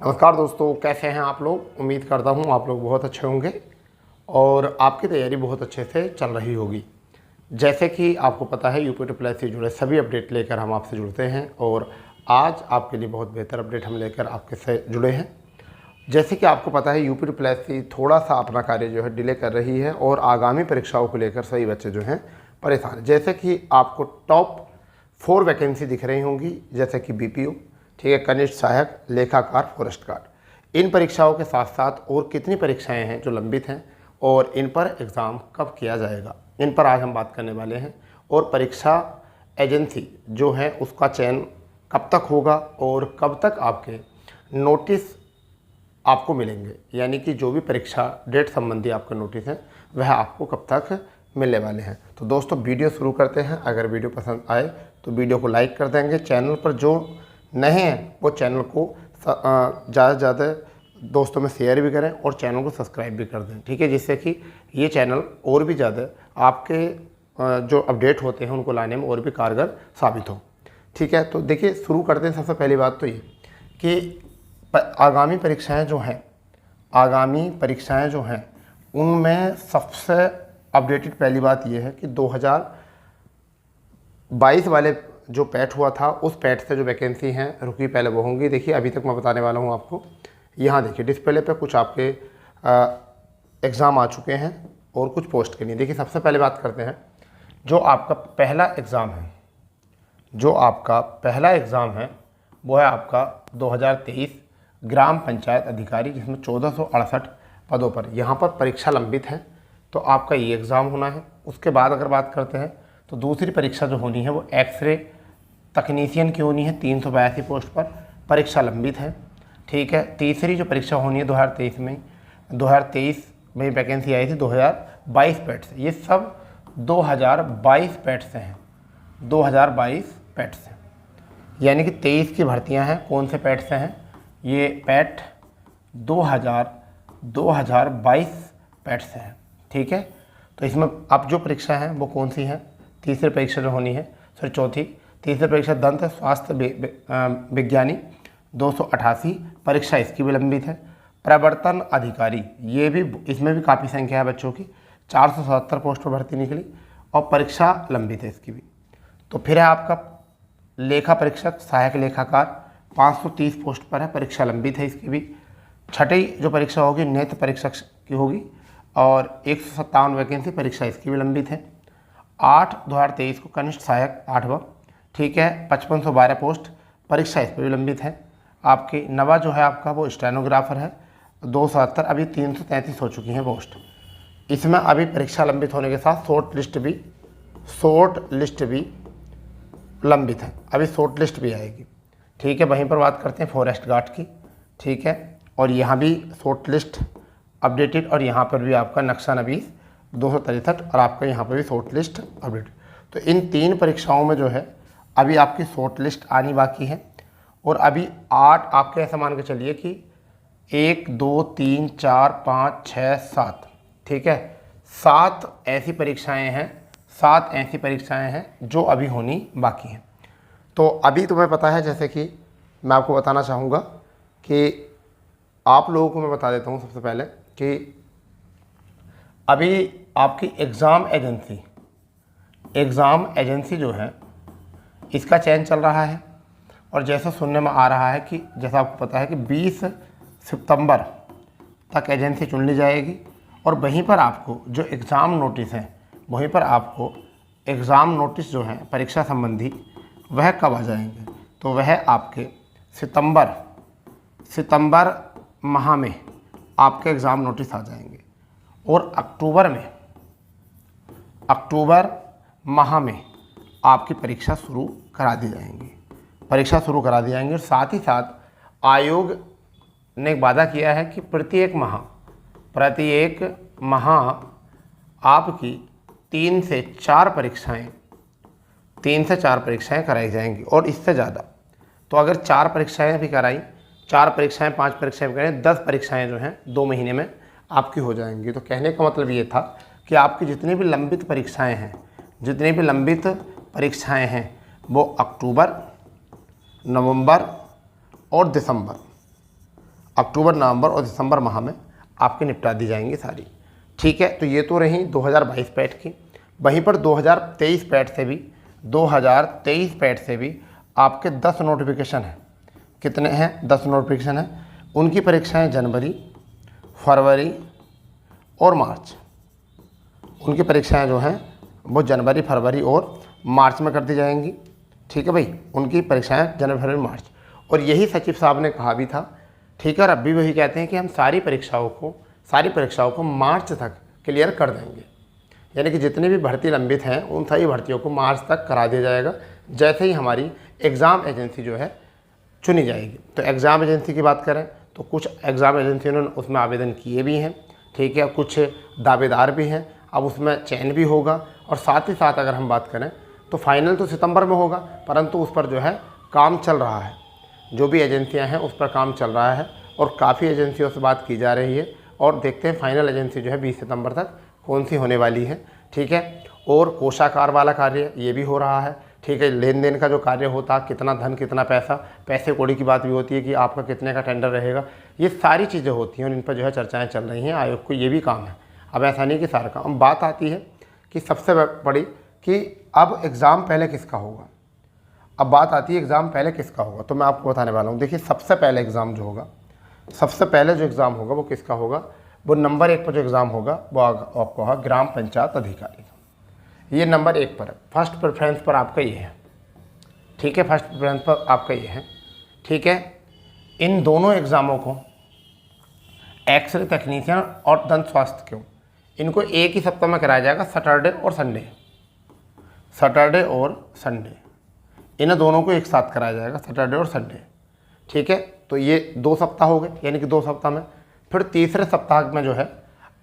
नमस्कार दोस्तों, कैसे हैं आप लोग। उम्मीद करता हूं आप लोग बहुत अच्छे होंगे और आपकी तैयारी बहुत अच्छे से चल रही होगी। जैसे कि आपको पता है यूपी ट्रिपल से जुड़े सभी अपडेट लेकर हम आपसे जुड़ते हैं और आज आपके लिए बहुत बेहतर अपडेट हम लेकर आपके से जुड़े हैं। जैसे कि आपको पता है यूपी ट्रिपल थोड़ा सा अपना कार्य जो है डिले कर रही है और आगामी परीक्षाओं को लेकर सभी बच्चे जो हैं परेशान हैं। जैसे कि आपको टॉप 4 वैकेंसी दिख रही होंगी, जैसे कि बीपीओ, ठीक है, कनिष्ठ सहायक, लेखाकार, फॉरेस्ट गार्ड। इन परीक्षाओं के साथ साथ और कितनी परीक्षाएं हैं जो लंबित हैं और इन पर एग्ज़ाम कब किया जाएगा, इन पर आज हम बात करने वाले हैं। और परीक्षा एजेंसी जो है उसका चयन कब तक होगा और कब तक आपके नोटिस आपको मिलेंगे, यानी कि जो भी परीक्षा डेट संबंधी आपके नोटिस हैं वह आपको कब तक मिलने वाले हैं। तो दोस्तों वीडियो शुरू करते हैं। अगर वीडियो पसंद आए तो वीडियो को लाइक कर देंगे। चैनल पर जो नए हैं वो चैनल को ज़्यादा से ज़्यादा दोस्तों में शेयर भी करें और चैनल को सब्सक्राइब भी कर दें, ठीक है, जिससे कि ये चैनल और भी ज़्यादा आपके जो अपडेट होते हैं उनको लाने में और भी कारगर साबित हो, ठीक है। तो देखिए शुरू करते हैं। सबसे पहली बात तो ये कि आगामी परीक्षाएं जो हैं उनमें सबसे अपडेटेड पहली बात ये है कि 2022 वाले जो पैट हुआ था उस पैट से जो वैकेंसी हैं रुकी पहले वो होंगी। देखिए अभी तक मैं बताने वाला हूँ आपको। यहाँ देखिए डिस्प्ले पे कुछ आपके एग्ज़ाम आ चुके हैं और कुछ पोस्ट के लिए। देखिए सबसे पहले बात करते हैं जो आपका पहला एग्ज़ाम है वो है आपका 2023 ग्राम पंचायत अधिकारी, जिसमें 1468 पदों पर यहाँ पर परीक्षा लंबित है। तो आपका ये एग्ज़ाम होना है। उसके बाद अगर बात करते हैं तो दूसरी परीक्षा जो होनी है वो एक्सरे तकनीशियन की होनी है, 382 पोस्ट पर परीक्षा लंबित है, ठीक है। तीसरी जो परीक्षा होनी है 2023 में वैकेंसी आई थी 2022 पैट से। ये सब 2022 पैट से हैं, 2022 पैट से, यानी कि 23 की भर्तियां हैं। कौन से पैट से हैं? ये पैट 2022 पैट से है, ठीक है। तो इसमें अब जो परीक्षा है वो कौन सी है? तीसरी परीक्षा जो होनी है, तीसरी परीक्षा दंत स्वास्थ्य विज्ञानी 288 परीक्षा, इसकी भी लंबित है। प्रवर्तन अधिकारी, ये भी, इसमें भी काफ़ी संख्या है बच्चों की, 477 पोस्ट पर भर्ती निकली और परीक्षा लंबित है इसकी भी। तो फिर है आपका लेखा परीक्षक सहायक लेखाकार, 530 पोस्ट पर है, परीक्षा लंबित है इसकी भी। छठी जो परीक्षा होगी नेत्र परीक्षक की होगी और 157 वैकेंसी, परीक्षा इसकी भी लंबित है। 8/2023 को कनिष्ठ सहायक 8वां, ठीक है, 5512 पोस्ट, परीक्षा इस पर भी लंबित है। आपकी नवा जो है आपका वो स्टेनोग्राफर है, 270, अभी 333 हो चुकी हैं पोस्ट। इसमें अभी परीक्षा लंबित होने के साथ शॉर्ट लिस्ट भी लंबित है, अभी शॉर्ट लिस्ट भी आएगी, ठीक है। वहीं पर बात करते हैं फॉरेस्ट गार्ड की, ठीक है, और यहाँ भी शॉर्ट लिस्ट अपडेटेड और यहाँ पर भी आपका नक्शा नवीस 263 और आपका यहाँ पर भी शॉर्ट लिस्ट अपडेट। तो इन 3 परीक्षाओं में जो है अभी आपकी शॉर्ट लिस्ट आनी बाकी है और अभी 8 आपके ऐसा मान के चलिए कि 1 2 3 4 5 6 7, ठीक है, 7 ऐसी परीक्षाएं हैं जो अभी होनी बाकी हैं। तो अभी तुम्हें पता है, जैसे कि मैं आपको बताना चाहूँगा कि आप लोगों को मैं बता देता हूँ सबसे पहले कि अभी आपकी एग्ज़ाम एजेंसी जो है इसका चयन चल रहा है और जैसा सुनने में आ रहा है कि जैसा आपको पता है कि 20 सितंबर तक एजेंसी चुन ली जाएगी और वहीं पर आपको जो एग्ज़ाम नोटिस हैं, वहीं पर आपको एग्ज़ाम नोटिस जो हैं परीक्षा संबंधी वह कब आ जाएंगे? तो वह आपके सितंबर माह में आपके एग्ज़ाम नोटिस आ जाएंगे और अक्टूबर माह में आपकी परीक्षा शुरू करा दी जाएंगी। और साथ ही साथ आयोग ने वादा किया है कि प्रत्येक माह आपकी 3 से 4 परीक्षाएं कराई जाएंगी और इससे ज़्यादा। तो अगर 4 परीक्षाएं भी कराई, 4 परीक्षाएं 5 परीक्षाएं भी कराई, 10 परीक्षाएं जो हैं 2 महीने में आपकी हो जाएंगी। तो कहने का मतलब ये था कि आपकी जितनी भी लंबित परीक्षाएं हैं वो अक्टूबर, नवंबर और दिसंबर अक्टूबर, नवंबर और दिसंबर माह में आपकी निपटा दी जाएंगी सारी। ठीक है, तो ये तो रही 2022 पैट की। वहीं पर 2023 पैट से भी आपके 10 नोटिफिकेशन हैं। कितने हैं? 10 नोटिफिकेशन हैं। उनकी परीक्षाएं जनवरी, फरवरी और मार्च, उनकी परीक्षाएं जो हैं वो जनवरी, फरवरी और मार्च में कर दी जाएंगी। ठीक है भाई, उनकी परीक्षाएं जनवरी, फरवरी, मार्च। और यही सचिव साहब ने कहा भी था। ठीक है, और अब भी वही कहते हैं कि हम सारी परीक्षाओं को मार्च तक क्लियर कर देंगे। यानी कि जितनी भी भर्ती लंबित हैं उन सारी भर्तियों को मार्च तक करा दिया जाएगा, जैसे ही हमारी एग्ज़ाम एजेंसी जो है चुनी जाएगी। तो एग्ज़ाम एजेंसी की बात करें तो कुछ एग्ज़ाम एजेंसियों ने उसमें आवेदन किए भी हैं। ठीक है, कुछ दावेदार भी हैं। अब उसमें चयन भी होगा, और साथ ही साथ अगर हम बात करें तो फाइनल तो सितंबर में होगा, परंतु उस पर जो है काम चल रहा है। जो भी एजेंसियां हैं उस पर काम चल रहा है, और काफ़ी एजेंसियों से बात की जा रही है, और देखते हैं फाइनल एजेंसी जो है 20 सितंबर तक कौन सी होने वाली है। ठीक है, और कोषागार वाला कार्य ये भी हो रहा है। ठीक है, लेन देन का जो कार्य होता है, कितना धन कितना पैसा, पैसे कौड़ी की बात भी होती है कि आपका कितने का टेंडर रहेगा, ये सारी चीज़ें होती हैं और इन पर जो है चर्चाएँ चल रही हैं। आयोग को ये भी काम है। अब ऐसा नहीं कि सारा काम। बात आती है कि सबसे बड़ी कि अब एग्ज़ाम पहले किसका होगा। अब बात आती है एग्ज़ाम पहले किसका होगा, तो मैं आपको बताने वाला हूँ। देखिए, सबसे पहले एग्ज़ाम जो होगा, सबसे पहले जो एग्ज़ाम होगा वो किसका होगा, वो नंबर 1 पर जो एग्ज़ाम होगा वो आपको होगा ग्राम पंचायत अधिकारी का। ये नंबर 1 पर है, फर्स्ट प्रेफरेंस पर आपका ये है। ठीक है, फर्स्ट प्रेफरेंस पर आपका ये है। ठीक है, इन दोनों एग्ज़ामों को एक्सरे तकनीशियन और दंत स्वास्थ्य क्यों, इनको एक ही सप्ताह में कराया जाएगा, सैटरडे और संडे, इन दोनों को एक साथ कराया जाएगा, सैटरडे और संडे। ठीक है, तो ये 2 सप्ताह हो गए, यानी कि 2 सप्ताह में। फिर तीसरे सप्ताह में जो है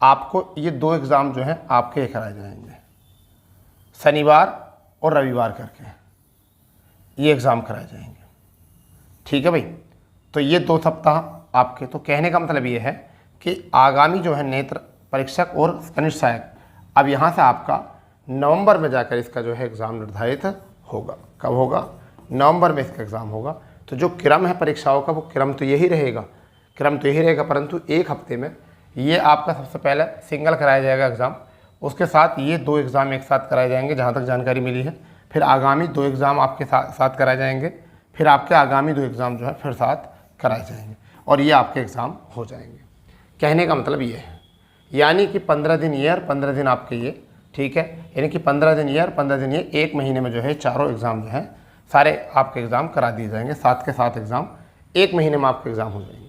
आपको ये 2 एग्ज़ाम जो हैं आपके कराए जाएंगे, शनिवार और रविवार करके ये एग्ज़ाम कराए जाएंगे। ठीक है भाई, तो ये 2 सप्ताह आपके। तो कहने का मतलब ये है कि आगामी जो है नेत्र परीक्षक और कनिष्ठ सहायक, अब यहाँ से आपका नवंबर में जाकर इसका जो है एग्ज़ाम निर्धारित होगा। कब होगा? नवंबर में इसका एग्ज़ाम होगा। तो जो क्रम है परीक्षाओं का, वो क्रम तो यही रहेगा, परंतु एक हफ्ते में ये आपका सबसे पहले सिंगल कराया जाएगा एग्ज़ाम, उसके साथ ये 2 एग्ज़ाम एक साथ कराए जाएंगे जहाँ तक जानकारी मिली है। फिर आगामी 2 एग्ज़ाम आपके साथ कराए जाएंगे, फिर आपके आगामी 2 एग्ज़ाम जो है फिर साथ कराए जाएंगे, और ये आपके एग्ज़ाम हो जाएंगे। कहने का मतलब ये है, यानी कि 15 दिन ये और 15 दिन आपके ये। ठीक है, यानी कि 15 दिन ये और 15 दिन ये, एक महीने में जो है चारों एग्ज़ाम जो हैं सारे आपके एग्ज़ाम करा दिए जाएंगे। साथ के साथ एग्ज़ाम एक महीने में आपके एग्ज़ाम हो जाएंगे।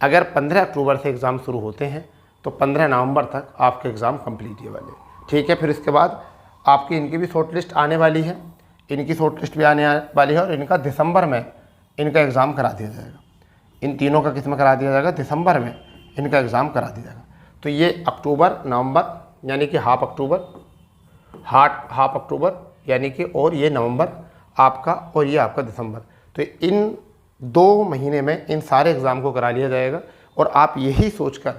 अगर 15 अक्टूबर से एग्ज़ाम शुरू होते हैं तो 15 नवंबर तक आपके एग्ज़ाम कंप्लीट ये वाले। ठीक है, फिर इसके बाद आपकी इनकी भी शॉर्ट लिस्ट आने वाली है, और इनका दिसंबर में इनका एग्ज़ाम करा दिया जाएगा। इन तीनों का किस में करा दिया जाएगा? दिसंबर में इनका एग्ज़ाम करा दिया जाएगा। तो ये अक्टूबर, नवंबर, यानी कि हाफ अक्टूबर यानी कि, और ये नवंबर आपका, और ये आपका दिसंबर। तो इन 2 महीने में इन सारे एग्ज़ाम को करा लिया जाएगा। और आप यही सोचकर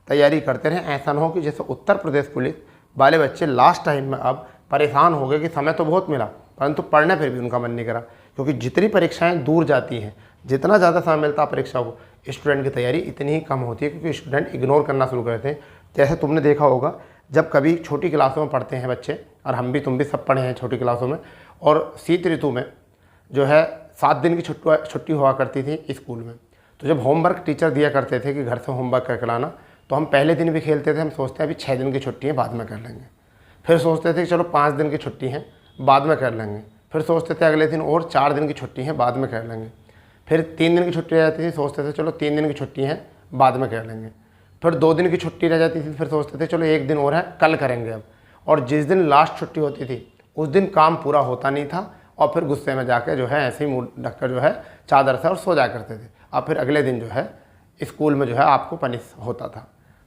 तैयारी करते रहें, ऐसा ना हो कि जैसे उत्तर प्रदेश पुलिस वाले बच्चे लास्ट टाइम में अब परेशान हो गए कि समय तो बहुत मिला परंतु पढ़ने फिर भी उनका मन नहीं करा। क्योंकि जितनी परीक्षाएं दूर जाती हैं, जितना ज़्यादा समय मिलता है परीक्षा को, स्टूडेंट की तैयारी इतनी ही कम होती है, क्योंकि स्टूडेंट इग्नोर करना शुरू करते हैं। जैसे तुमने देखा होगा, जब कभी छोटी क्लासों में पढ़ते हैं बच्चे, और हम भी तुम भी सब पढ़े हैं छोटी क्लासों में, और शीत ऋतु में जो है 7 दिन की छुट्टी हुआ करती थी स्कूल में। तो जब होमवर्क टीचर दिया करते थे कि घर से होमवर्क करके लाना, तो हम पहले दिन भी खेलते थे। हम सोचते हैं अभी 6 दिन की छुट्टी है, बाद में कर लेंगे। फिर सोचते थे कि चलो 5 दिन की छुट्टी है, बाद में कर लेंगे। फिर सोचते थे अगले दिन और 4 दिन की छुट्टी है, बाद में कर लेंगे। फिर 3 दिन की छुट्टी रह जाती थी, सोचते थे चलो 3 दिन की छुट्टी है, बाद में कर लेंगे। फिर 2 दिन की छुट्टी रह जाती थी, फिर सोचते थे चलो 1 दिन और है, कल करेंगे अब। और जिस दिन लास्ट छुट्टी होती थी उस दिन काम पूरा होता नहीं था, और फिर गुस्से में जाके जो है ऐसे ही मुँह ढककर जो है चादर से और सो जा करते थे। अब फिर अगले दिन जो है स्कूल में जो है आपको पनिश होता था।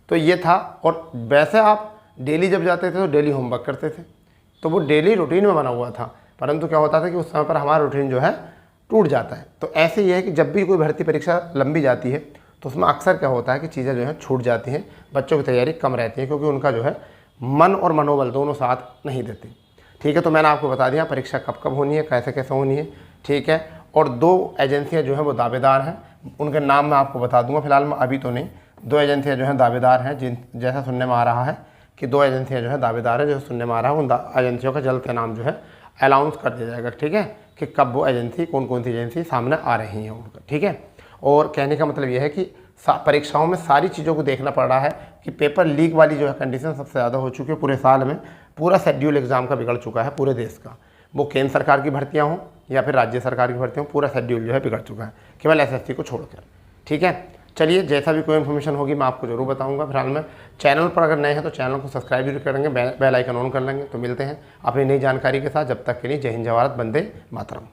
तो ये था। और वैसे आप डेली जब जाते थे तो डेली होमवर्क करते थे, तो वो डेली रूटीन में बना हुआ था। परंतु क्या होता था कि उस समय पर हमारा रूटीन जो है टूट जाता है। तो ऐसे ही है कि जब भी कोई भर्ती परीक्षा लंबी जाती है तो उसमें अक्सर क्या होता है कि चीज़ें जो है छूट जाती हैं, बच्चों की तैयारी कम रहती है, क्योंकि उनका जो है मन और मनोबल दोनों साथ नहीं देते। ठीक है, तो मैंने आपको बता दिया परीक्षा कब कब होनी है, कैसे कैसे होनी है। ठीक है, और 2 एजेंसियां जो हैं वो दावेदार हैं, उनके नाम मैं आपको बता दूंगा, फिलहाल मैं अभी तो नहीं। 2 एजेंसियाँ जो हैं दावेदार हैं, जिन जैसा सुनने में आ रहा है कि 2 एजेंसियाँ जो है दावेदार है, जो सुनने में आ रहा है, उन एजेंसियों का जल्द से नाम जो है अनाउंस कर दिया जाएगा, ठीक है, कि कब वो एजेंसी, कौन कौन सी एजेंसी सामने आ रही हैं उनका, ठीक है। और कहने का मतलब ये है कि परीक्षाओं में सारी चीज़ों को देखना पड़ रहा है कि पेपर लीक वाली जो है कंडीशन सबसे ज़्यादा हो चुकी है पूरे साल में। पूरा शेड्यूल एग्ज़ाम का बिगड़ चुका है पूरे देश का, वो केंद्र सरकार की भर्तियाँ हों या फिर राज्य सरकार की भर्तियाँ हों, पूरा शेड्यूल जो है बिगड़ चुका है, केवल एसएससी को छोड़कर, ठीक है। चलिए, जैसा भी कोई इन्फॉर्मेशन होगी मैं आपको जरूर बताऊंगा। फिलहाल में चैनल पर अगर नए हैं तो चैनल को सब्सक्राइब जरूर करेंगे, बेल आइकन ऑन कर लेंगे। तो मिलते हैं अपनी नई जानकारी के साथ, जब तक के लिए जय हिंद, जय भारत, वंदे मातरम।